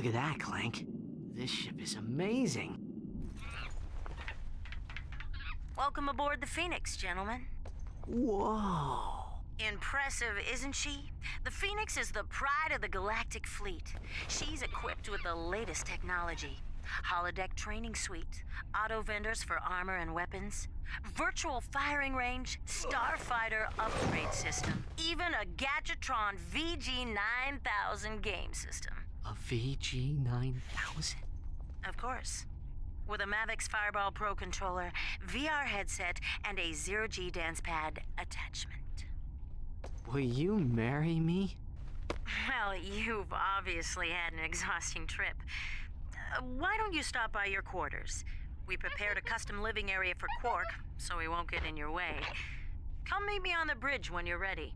Look at that, Clank. This ship is amazing. Welcome aboard the Phoenix, gentlemen. Whoa. Impressive, isn't she? The Phoenix is the pride of the galactic fleet. She's equipped with the latest technology. Holodeck training suite, auto vendors for armor and weapons, virtual firing range, starfighter upgrade system, even a Gadgetron VG-9000 game system. A VG-9000? Of course. With a Mavix Fireball Pro controller, VR headset, and a zero-G dance pad attachment. Will you marry me? Well, you've obviously had an exhausting trip. Why don't you stop by your quarters? We prepared a custom living area for Quark, so he won't get in your way. Come meet me on the bridge when you're ready.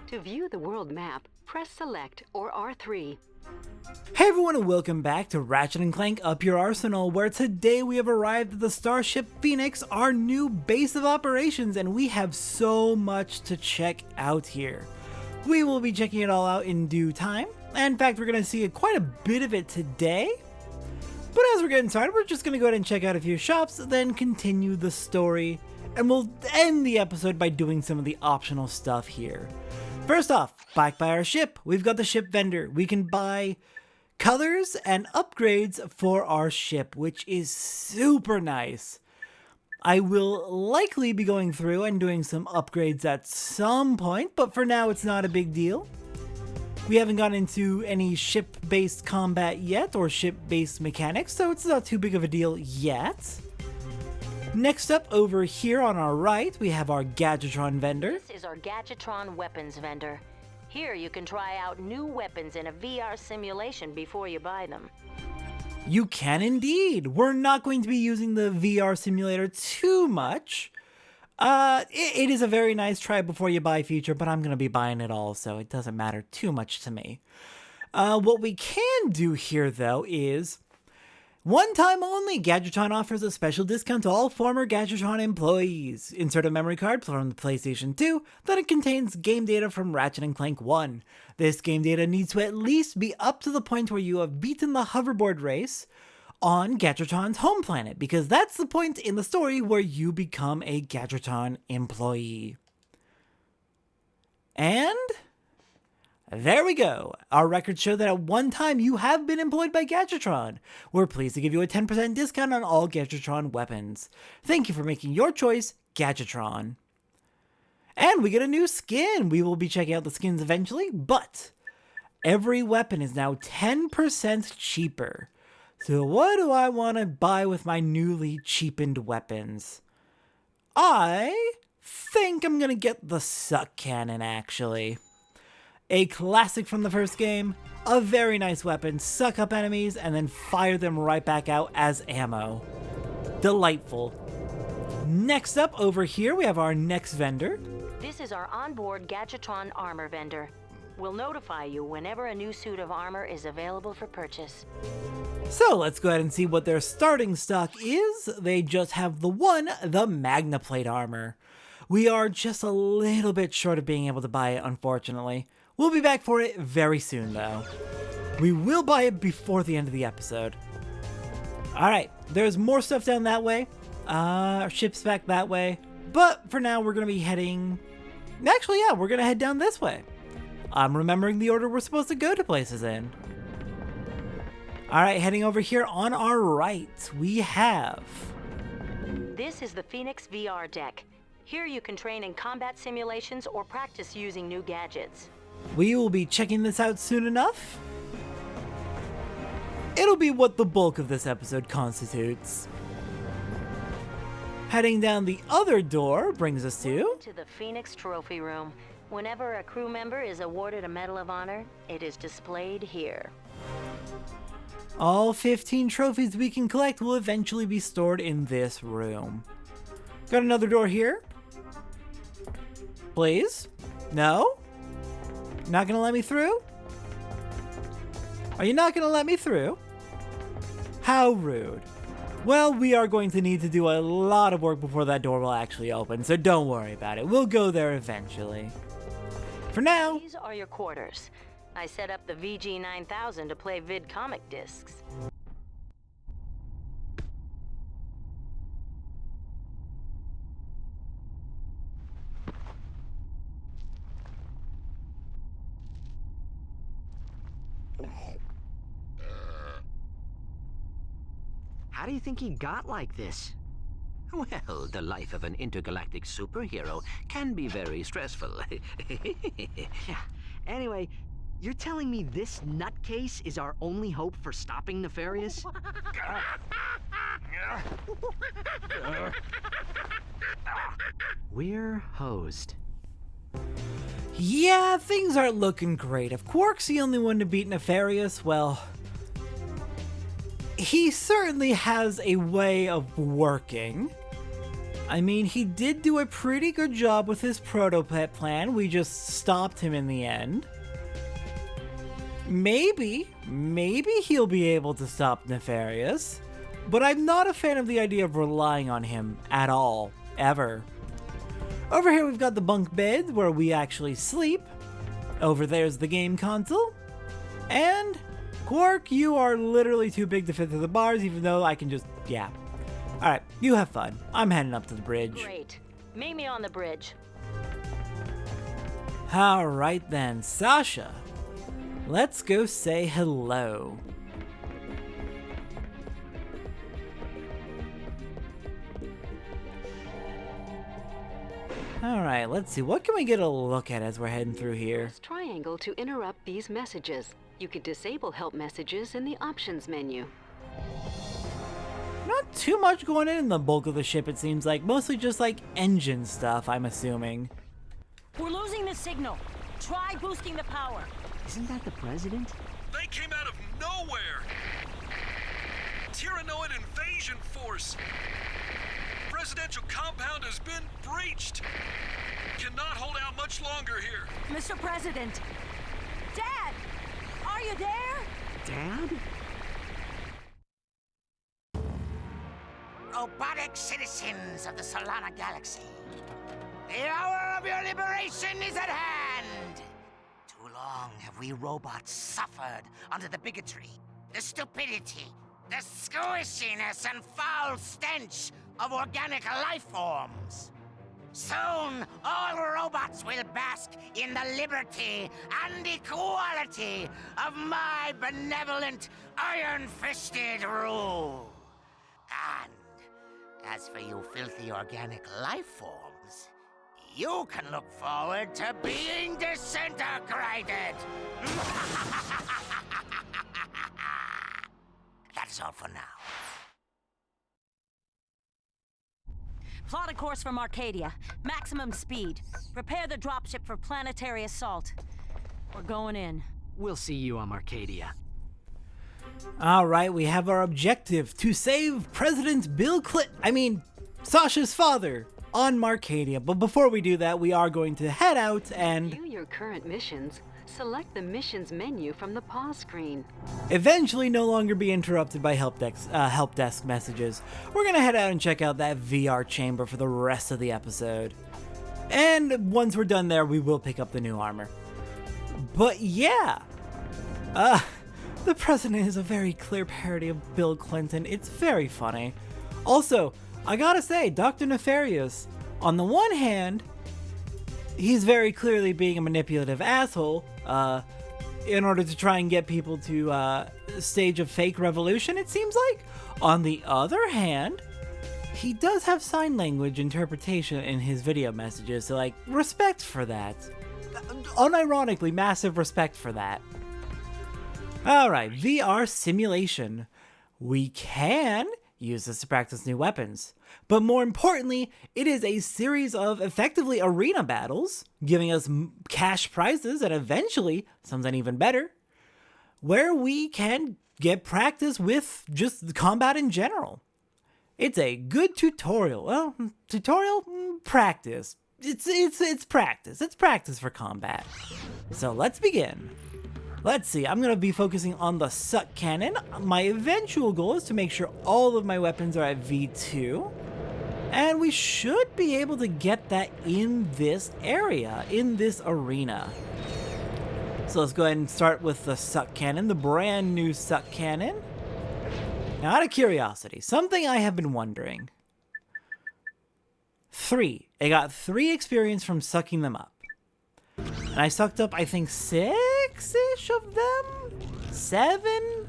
To view the world map, press Select or R3. Hey everyone, and welcome back to Ratchet & Clank Up Your Arsenal, where today we have arrived at the Starship Phoenix, our new base of operations, and we have so much to check out here. We will be checking it all out in due time. In fact, we're going to see quite a bit of it today. But as we're getting started, we're just going to go ahead and check out a few shops, then continue the story, and we'll end the episode by doing some of the optional stuff here. First off, back by our ship, we've got the ship vendor. We can buy colors and upgrades for our ship, which is super nice. I will likely be going through and doing some upgrades at some point, but for now it's not a big deal. We haven't gotten into any ship-based combat yet, or ship-based mechanics, so it's not too big of a deal yet. Next up, over here on our right, we have our Gadgetron vendor. This is our Gadgetron weapons vendor. Here you can try out new weapons in a VR simulation before you buy them. You can indeed. We're not going to be using the VR simulator too much. It is a very nice try before you buy feature, but I'm going to be buying it all, so it doesn't matter too much to me. What we can do here, though, is one time only, Gadgetron offers a special discount to all former Gadgetron employees. Insert a memory card from the PlayStation 2 that it contains game data from Ratchet & Clank 1. This game data needs to at least be up to the point where you have beaten the hoverboard race on Gadgetron's home planet, because that's the point in the story where you become a Gadgetron employee. And there we go. Our records show that at one time you have been employed by Gadgetron. We're pleased to give you a 10% discount on all Gadgetron weapons. Thank you for making your choice, Gadgetron. And we get a new skin. We will be checking out the skins eventually, but every weapon is now 10% cheaper. So what do I want to buy with my newly cheapened weapons? I think I'm going to get the suck cannon, actually. A classic from the first game, a very nice weapon, suck up enemies and then fire them right back out as ammo. Delightful. Next up, over here, we have our next vendor. This is our onboard Gadgetron armor vendor. We'll notify you whenever a new suit of armor is available for purchase. So let's go ahead and see what their starting stock is. They just have the Magna Plate armor. We are just a little bit short of being able to buy it, unfortunately. We'll be back for it very soon, though. We will buy it before the end of the episode. Alright, there's more stuff down that way. Our ship's back that way. But for now, we're going to be heading... Actually, yeah, we're going to head down this way. I'm remembering the order we're supposed to go to places in. Alright, heading over here on our right, we have... This is the Phoenix VR deck. Here you can train in combat simulations or practice using new gadgets. We will be checking this out soon enough. It'll be what the bulk of this episode constitutes. Heading down the other door brings us to the Phoenix Trophy Room. Whenever a crew member is awarded a Medal of Honor, it is displayed here. All 15 trophies we can collect will eventually be stored in this room. Got another door here? Please? No? Not gonna let me through? Are you not gonna let me through? How rude. Well, we are going to need to do a lot of work before that door will actually open, so don't worry about it. We'll go there eventually. For now... These are your quarters. I set up the VG9000 to play vid comic discs. How do you think he got like this? Well, the life of an intergalactic superhero can be very stressful. Yeah. Anyway, you're telling me this nutcase is our only hope for stopping Nefarious? We're hosed. Yeah, things aren't looking great. If Quark's the only one to beat Nefarious, well, he certainly has a way of working. I mean, he did do a pretty good job with his prototype plan. We just stopped him in the end. Maybe he'll be able to stop Nefarious, but I'm not a fan of the idea of relying on him at all, ever. Over here we've got the bunk bed where we actually sleep. Over there's the game console. And Quark, you are literally too big to fit through the bars, even though I can just, yeah. Alright, you have fun. I'm heading up to the bridge. Great. Meet me on the bridge. Alright then, Sasha. Let's go say hello. Alright, let's see. What can we get a look at as we're heading through here? Press triangle to interrupt these messages. You can disable help messages in the options menu. Not too much going in the bulk of the ship, it seems like. Mostly just like engine stuff, I'm assuming. We're losing the signal. Try boosting the power. Isn't that the president? They came out of nowhere! Tyrannoid invasion force! Presidential compound has been breached! Cannot hold out much longer here. Mr. President! Dad! Are you there? Dad? Robotic citizens of the Solana Galaxy, the hour of your liberation is at hand! Too long have we robots suffered under the bigotry, the stupidity, the squishiness and foul stench of organic life forms. Soon, all robots will bask in the liberty and equality of my benevolent, iron-fisted rule. And as for you filthy organic life forms, you can look forward to being disintegrated. That's all for now. Plot a course from Arcadia. Maximum speed. Prepare the dropship for planetary assault. We're going in. We'll see you on Arcadia. Alright, we have our objective to save President Sasha's father on Marcadia. But before we do that, we are going to head out and View your current missions. Select the missions menu from the pause screen. eventually no longer be interrupted by help desk messages. We're gonna head out and check out that VR chamber for the rest of the episode. And once we're done there, we will pick up the new armor. But yeah, the president is a very clear parody of Bill Clinton. It's very funny. Also, I gotta say, Dr. Nefarious, on the one hand, he's very clearly being a manipulative asshole, in order to try and get people to stage a fake revolution, it seems like. On the other hand, he does have sign language interpretation in his video messages, so like, respect for that. Unironically, massive respect for that. Alright, VR simulation. We can use this to practice new weapons. But more importantly, it is a series of effectively arena battles, giving us cash prizes and eventually something even better, where we can get practice with just the combat in general. It's a good tutorial. Well, tutorial? Practice. It's practice. It's practice for combat. So let's begin. Let's see, I'm gonna be focusing on the suck cannon. My eventual goal is to make sure all of my weapons are at V2. And we should be able to get that in this area, in this arena. So let's go ahead and start with the suck cannon, the brand new suck cannon. Now, out of curiosity, something I have been wondering. I got 3 experience from sucking them up. And I sucked up, I think, 6-ish of them? 7?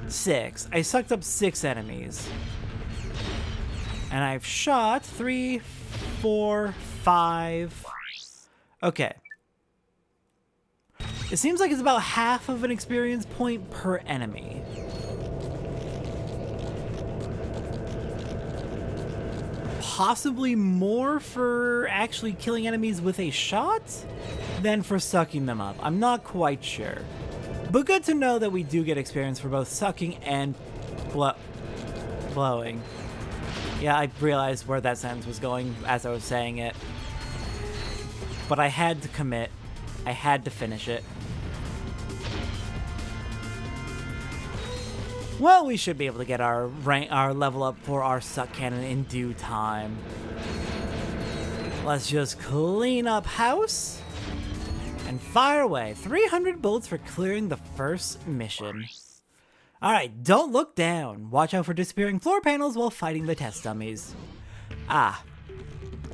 6. I sucked up 6 enemies. And I've shot 3, 4, 5. Okay. It seems like it's about half of an experience point per enemy. Possibly more for actually killing enemies with a shot than for sucking them up. I'm not quite sure. But good to know that we do get experience for both sucking and blowing. Yeah, I realized where that sentence was going as I was saying it. But I had to commit. I had to finish it. Well, we should be able to get our level up for our suck cannon in due time. Let's just clean up house and fire away. 300 bullets for clearing the first mission. Alright, don't look down. Watch out for disappearing floor panels while fighting the test dummies. Ah,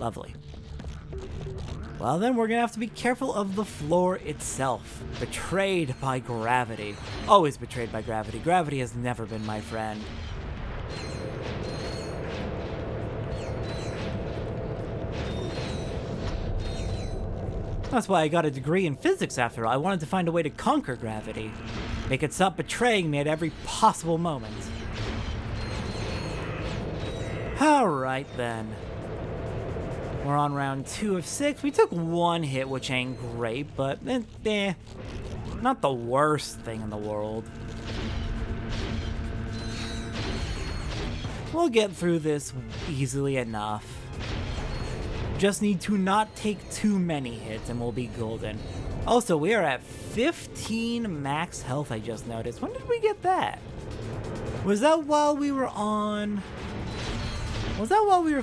lovely. Well then, we're gonna have to be careful of the floor itself. Betrayed by gravity. Always betrayed by gravity. Gravity has never been my friend. That's why I got a degree in physics after all. I wanted to find a way to conquer gravity. Make it stop betraying me at every possible moment. Alright then. We're on round 2 of 6. We took 1 hit, which ain't great, but not the worst thing in the world. We'll get through this easily enough. Just need to not take too many hits and we'll be golden. Also, we are at 15 max health, I just noticed. When did we get that? Was that while we were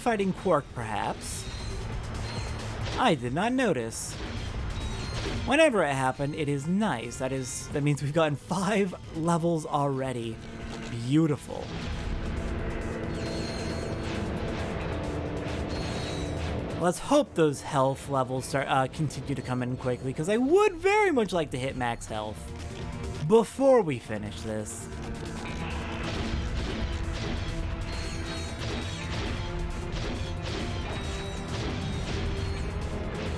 fighting Quark, perhaps? I did not notice. Whenever it happened, it is nice. That means we've gotten 5 levels already. Beautiful. Let's hope those health levels continue to come in quickly, because I would very much like to hit max health before we finish this.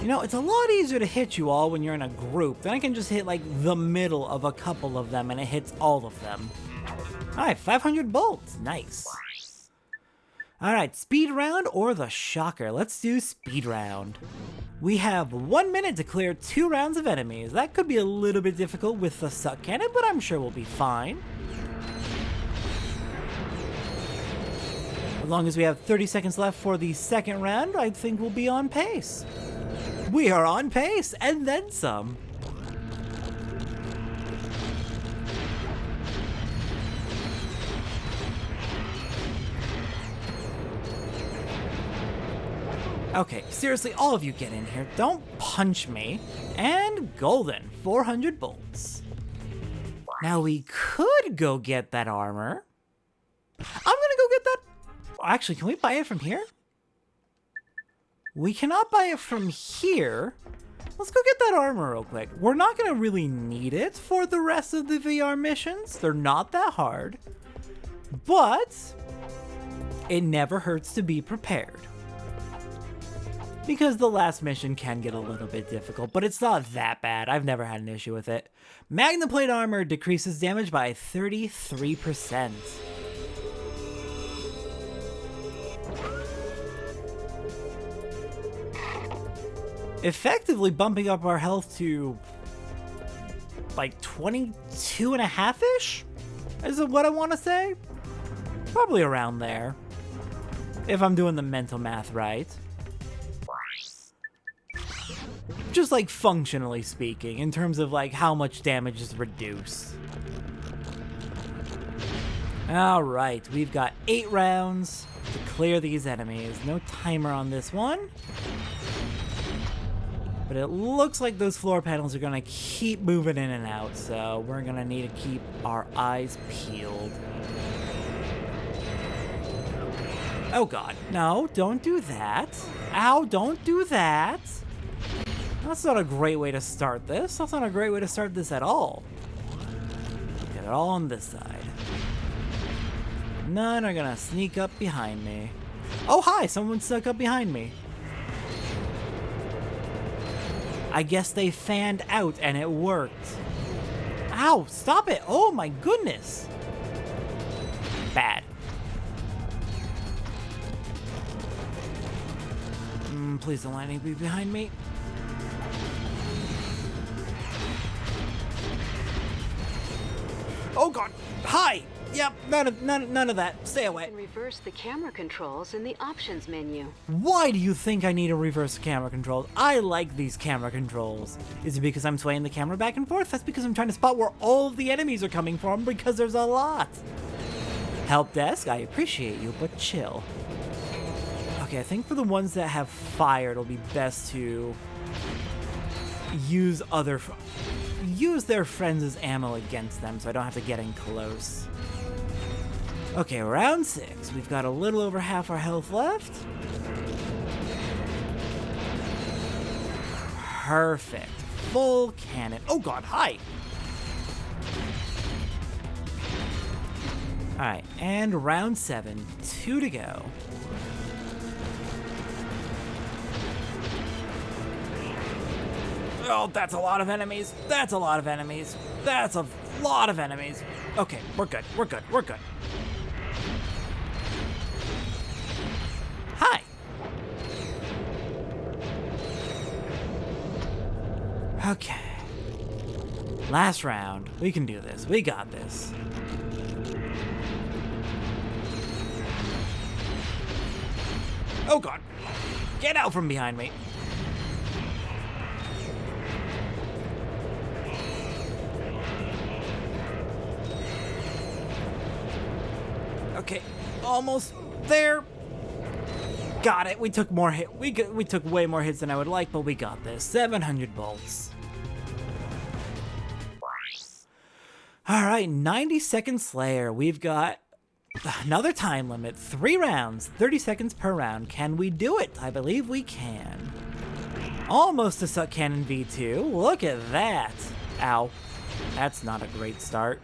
You know, it's a lot easier to hit you all when you're in a group. Then I can just hit, like, the middle of a couple of them, and it hits all of them. Alright, 500 bolts. Nice. Alright, speed round or the shocker? Let's do speed round. We have 1 minute to clear 2 rounds of enemies. That could be a little bit difficult with the suck cannon, but I'm sure we'll be fine. As long as we have 30 seconds left for the second round, I think we'll be on pace. We are on pace, and then some. Okay, seriously, all of you get in here. Don't punch me. And golden, 400 bolts. Now we could go get that armor. I'm gonna go get that. Actually, can we buy it from here? We cannot buy it from here. Let's go get that armor real quick. We're not gonna really need it for the rest of the VR missions. They're not that hard. But it never hurts to be prepared. Because the last mission can get a little bit difficult, but it's not that bad. I've never had an issue with it. Magna Plate armor decreases damage by 33%. Effectively bumping up our health to like 22.5-ish? Is what I want to say? Probably around there. If I'm doing the mental math right. Just like functionally speaking, in terms of like how much damage is reduced. Alright, we've got 8 rounds to clear these enemies. No timer on this one. But it looks like those floor panels are gonna keep moving in and out, so we're gonna need to keep our eyes peeled. Oh god, no, don't do that. Ow, don't do that. That's not a great way to start this. That's not a great way to start this at all. Get it all on this side. None are gonna sneak up behind me. Oh hi, someone snuck up behind me. I guess they fanned out and it worked. Ow, stop it. Oh my goodness. Bad. Please don't let anybody be behind me. Oh god. Hi. Yep, none of that. Stay away. You can reverse the camera controls in the options menu. Why do you think I need to reverse the camera controls? I like these camera controls. Is it because I'm swaying the camera back and forth? That's because I'm trying to spot where all of the enemies are coming from, because there's a lot. Help desk, I appreciate you, but chill. Okay, I think for the ones that have fire, it'll be best to use their friends' ammo against them so I don't have to get in close. Okay, round 6. We've got a little over half our health left. Perfect. Full cannon. Oh god, hi! Alright, and round 7. 2 to go. Oh, that's a lot of enemies. That's a lot of enemies. That's a lot of enemies. Okay, we're good. We're good. We're good. Hi. Okay. Last round. We can do this. We got this. Oh god. Get out from behind me. Okay, almost there. Got it. We took more hit. We took way more hits than I would like, but we got this. 700 bolts. All right, 90-second Slayer. We've got another time limit. 3 rounds, 30 seconds per round. Can we do it? I believe we can. Almost a Suck Cannon V2. Look at that. Ow. That's not a great start.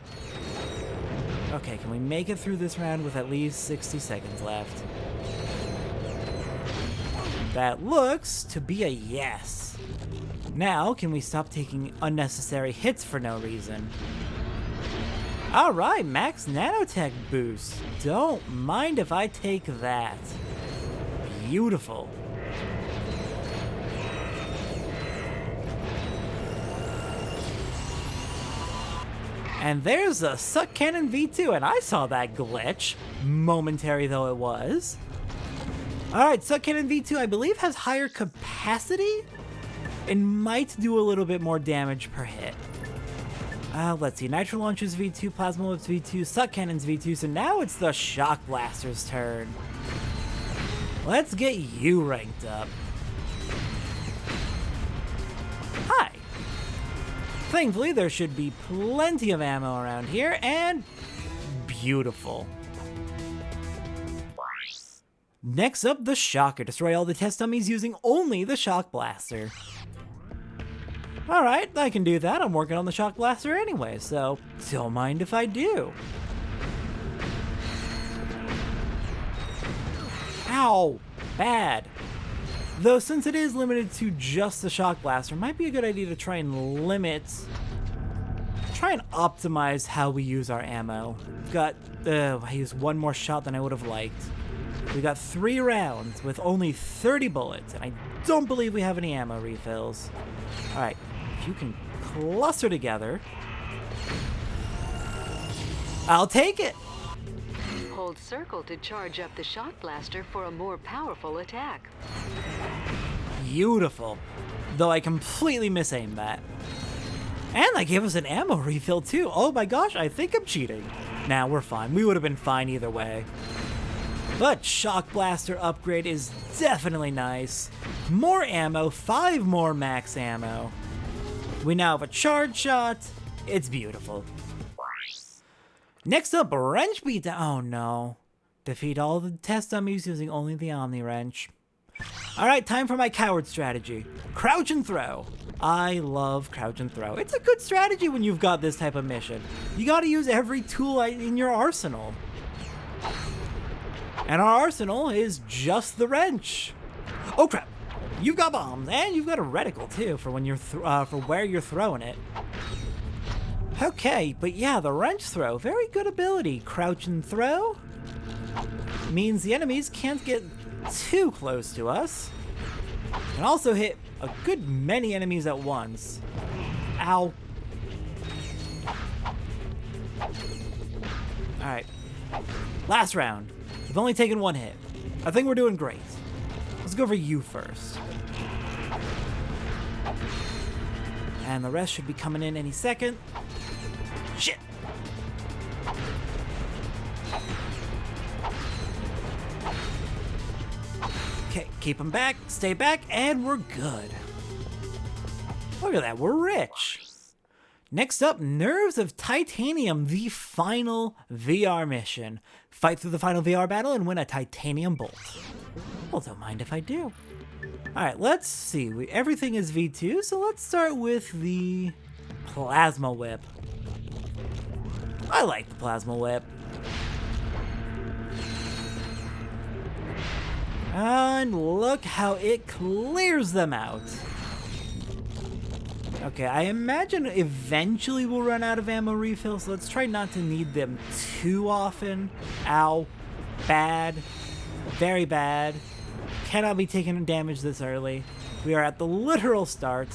Okay, can we make it through this round with at least 60 seconds left? That looks to be a yes. Now, can we stop taking unnecessary hits for no reason? Alright, max nanotech boost. Don't mind if I take that. Beautiful. And there's a Suck Cannon V2, and I saw that glitch, momentary though it was. Alright, Suck Cannon V2 I believe has higher capacity and might do a little bit more damage per hit. Let's see, Nitro Launcher's V2, Plasma Whip's V2, Suck Cannon's V2, so now it's the Shock Blaster's turn. Let's get you ranked up. Hi. Thankfully, there should be plenty of ammo around here, and beautiful. Next up, the Shocker. Destroy all the test dummies using only the Shock Blaster. Alright, I can do that. I'm working on the Shock Blaster anyway, so don't mind if I do. Ow! Bad. Though since it is limited to just the Shock Blaster, it might be a good idea to try and optimize how we use our ammo. We've got, I used one more shot than I would have liked. We got 3 rounds with only 30 bullets, and I don't believe we have any ammo refills. Alright, if you can cluster together, I'll take it! Hold circle to charge up the Shock Blaster for a more powerful attack. Beautiful. Though I completely misaimed that. And they gave us an ammo refill too. Oh my gosh, I think I'm cheating. Nah, we're fine. We would have been fine either way. But Shock Blaster upgrade is definitely nice. More ammo, 5 more max ammo. We now have a charge shot. It's beautiful. Next up, Wrench Beatdown. Oh no. Defeat all the test dummies using only the Omni Wrench. Alright, time for my coward strategy. Crouch and throw. I love crouch and throw. It's a good strategy when you've got this type of mission. You gotta use every tool in your arsenal. And our arsenal is just the wrench. Oh crap! You've got bombs, and you've got a reticle too for when you're for where you're throwing it. Okay, but yeah, the wrench throw, very good ability. Crouch and throw means the enemies can't get too close to us. Can also hit a good many enemies at once. Ow. Alright. Last round. We've only taken one hit. I think we're doing great. Let's go for you first. And the rest should be coming in any second. Shit! Okay, keep them back, stay back, and we're good. Look at that, we're rich. Next up, Nerves of Titanium, the final VR mission. Fight through the final VR battle and win a titanium bolt. Well, don't mind if I do. Alright, let's see. Everything is V2, so let's start with the Plasma Whip. I like the Plasma Whip. And look how it clears them out. Okay, I imagine eventually we'll run out of ammo refills, so let's try not to need them too often. Ow. Bad. Very bad. Cannot be taking damage this early. We are at the literal start.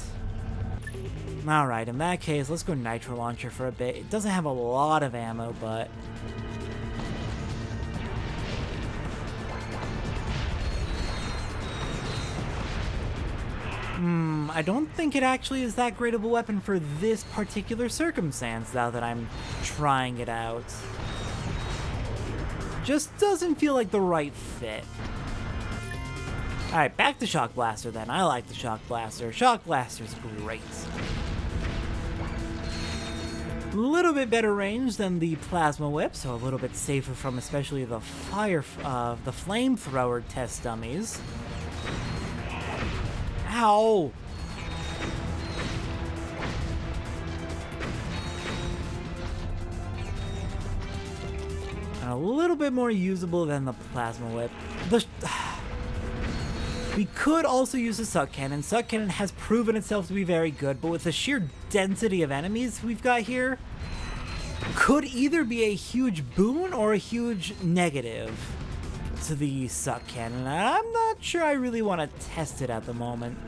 Alright, in that case, let's go Nitro Launcher for a bit. It doesn't have a lot of ammo, but... I don't think it actually is that great of a weapon for this particular circumstance, now that I'm trying it out. Just doesn't feel like the right fit. Alright, back to Shock Blaster then. I like the Shock Blaster. Shock Blaster's great. A little bit better range than the Plasma Whip, so a little bit safer from especially the the flamethrower test dummies. Ow! And a little bit more usable than the Plasma Whip. We could also use the Suck Cannon. Suck Cannon has proven itself to be very good, but with the sheer density of enemies we've got here, could either be a huge boon or a huge negative to the Suck Cannon. I'm not sure I really want to test it at the moment.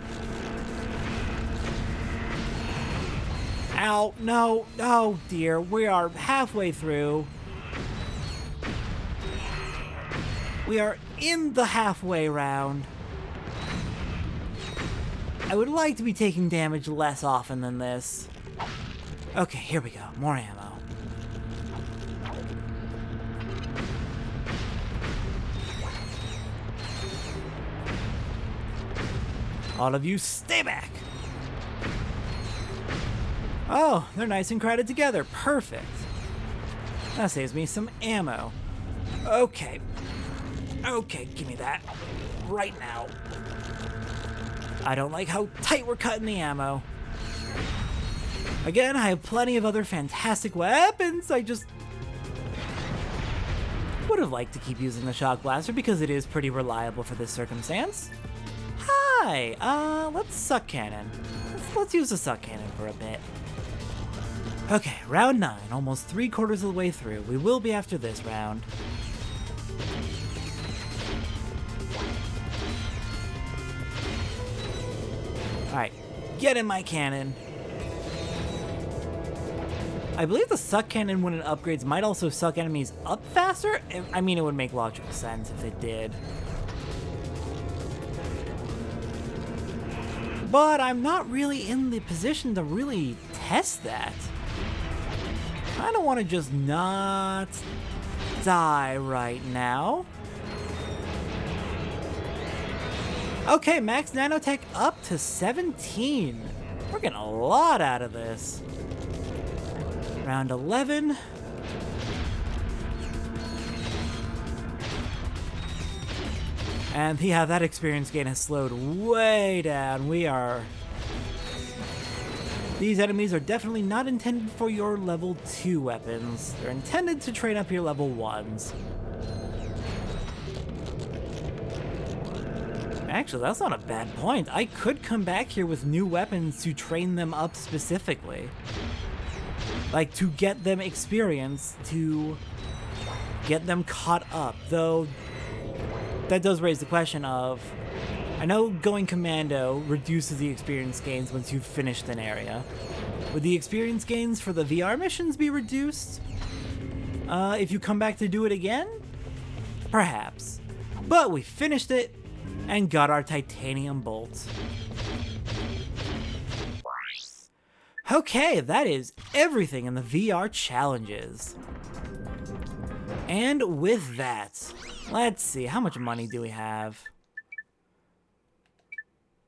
Ow, no, oh dear, we are halfway through. We are in the halfway round. I would like to be taking damage less often than this. Okay, here we go, more ammo. All of you, stay back! Oh, they're nice and crowded together. Perfect. That saves me some ammo. Okay. Okay, give me that. Right now. I don't like how tight we're cutting the ammo. Again, I have plenty of other fantastic weapons. I just would have liked to keep using the Shock Blaster because it is pretty reliable for this circumstance. Hi, let's Suck Cannon. Let's use the Suck Cannon for a bit. Okay, round 9, almost 3/4 of the way through. We will be after this round. Alright, get in my cannon. I believe the Suck Cannon, when it upgrades, might also suck enemies up faster. I mean, it would make logical sense if it did. But I'm not really in the position to really test that. I don't want to just not die right now. Okay, max nanotech up to 17. We're getting a lot out of this. Round 11. And yeah, that experience gain has slowed way down. These enemies are definitely not intended for your level 2 weapons. They're intended to train up your level 1s. Actually, that's not a bad point. I could come back here with new weapons to train them up specifically. Like, to get them experience, to get them caught up. Though, that does raise the question of, I know going commando reduces the experience gains once you've finished an area. Would the experience gains for the VR missions be reduced? If you come back to do it again? Perhaps. But we finished it and got our titanium bolt. Okay, that is everything in the VR challenges. And with that, let's see, how much money do we have?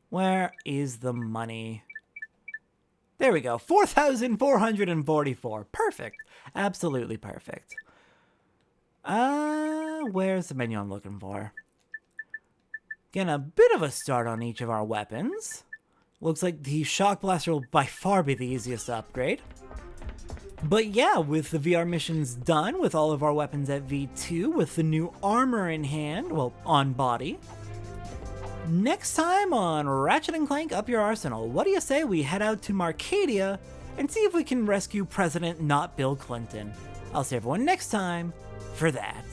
Where is the money? There we go, 4,444. Perfect. Absolutely perfect. Where's the menu I'm looking for? Getting a bit of a start on each of our weapons. Looks like the Shock Blaster will by far be the easiest to upgrade. But yeah, with the VR missions done, with all of our weapons at V2, with the new armor in hand, well, on body. Next time on Ratchet & Clank Up Your Arsenal, what do you say we head out to Marcadia and see if we can rescue President not Bill Clinton? I'll see everyone next time for that.